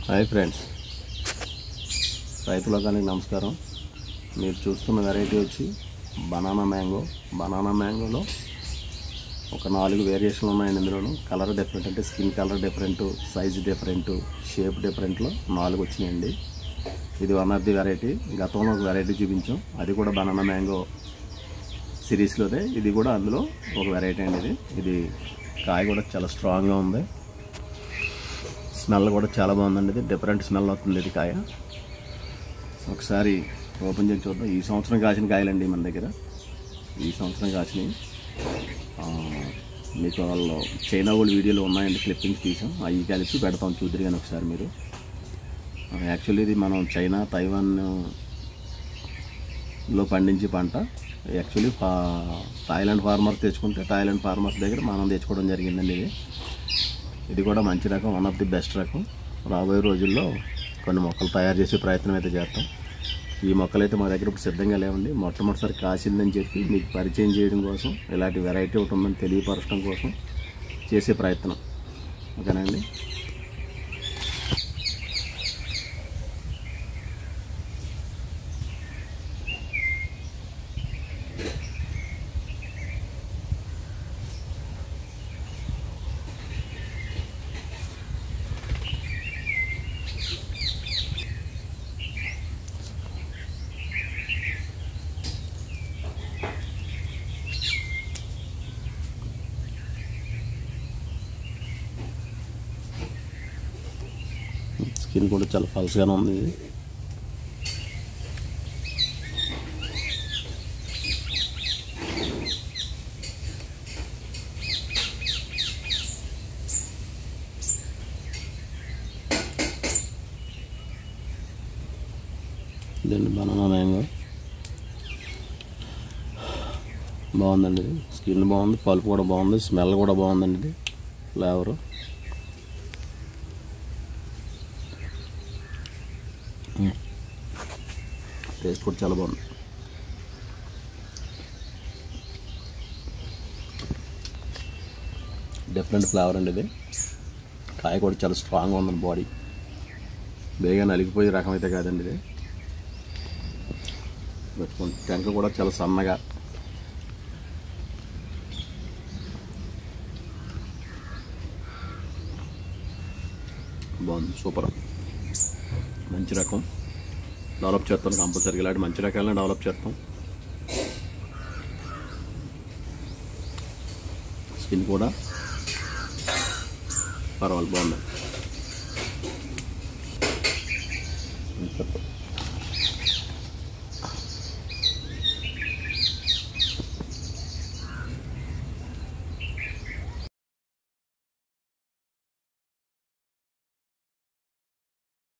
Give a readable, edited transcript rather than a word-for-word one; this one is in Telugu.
హాయ్ ఫ్రెండ్స్, రైతులకు నమస్కారం. మీరు చూస్తున్న వెరైటీ వచ్చి బనానా మ్యాంగో. బనానా మ్యాంగోలో ఒక 4 వేరియేషన్లు ఉన్నాయండి. ఇందులోనూ కలర్ డిఫరెంట్, అంటే skin colour different, size different, shape డిఫరెంట్లో 4 వచ్చినాయండి. ఇది వన్ ఆఫ్ ది వెరైటీ. గతంలో ఒక వెరైటీ చూపించాం, అది కూడా బనానా మ్యాంగో సిరీస్లోదే. ఇది కూడా అందులో ఒక వెరైటీ అండి. ఇది కాయ కూడా చాలా స్ట్రాంగ్గా ఉంది, స్మెల్ కూడా చాలా బాగుందండి. ఇది డిఫరెంట్ స్మెల్ వస్తుంది ఇది కాయ. ఒకసారి ఓపెన్ చేసి చూద్దాం. ఈ సంవత్సరం కాసిన కాయలండి మన దగ్గర. ఈ సంవత్సరం కాసినవి మీకు వాళ్ళు చైనా వాళ్ళు వీడియోలో ఉన్నాయండి, క్లిప్పింగ్స్ తీసాం, అవి కలిపి పెడతాం చూద్దరు కానీ ఒకసారి మీరు. యాక్చువల్లీ ఇది మనం చైనా, తైవాన్లో పండించే పంట. యాక్చువల్లీ థాయిలాండ్ ఫార్మర్స్ తెచ్చుకుంటే థాయిలాండ్ ఫార్మర్స్ దగ్గర మనం తెచ్చుకోవడం జరిగిందండి. ఇది కూడా మంచి రకం, వన్ ఆఫ్ ది బెస్ట్ రకం. రాబోయే రోజుల్లో కొన్ని మొక్కలు తయారు చేసే ప్రయత్నం అయితే చేస్తాం. ఈ మొక్కలు అయితే మా దగ్గర ఇప్పుడు సిద్ధంగా లేవండి. మొట్టమొదటిసారి కాసిందని చెప్పి మీకు పరిచయం చేయడం కోసం, ఇలాంటి వెరైటీ ఒకటి ఉందని తెలియపరచడం కోసం చేసే ప్రయత్నం. ఓకేనండి. స్కిన్ కూడా చాలా పల్స్గానే ఉంది. ఇదండి బనానా మ్యాంగో. బాగుందండి ఇది. స్కిన్ బాగుంది, పల్పు కూడా బాగుంది, స్మెల్ కూడా బాగుందండి. ఇది ఫ్లేవరు టేస్ట్ కూడా చాలా బాగుంది. డిఫరెంట్ ఫ్లేవర్ అండి ఇది. కాయ కూడా చాలా స్ట్రాంగ్గా ఉందండి. బాడీ బేగా నలిగిపోయే రకం అయితే కాదండి ఇది. పెట్టుకోండి. టెంక కూడా చాలా సన్నగా, బాగుంది. సూపర్, మంచి రకం. డెవలప్ చేస్తాం కంపల్సరీగా. ఇలాంటి మంచి రకాలను డెవలప్ చేస్తాం. స్కిన్ కూడా పర్వాలేదు, బాగుంది.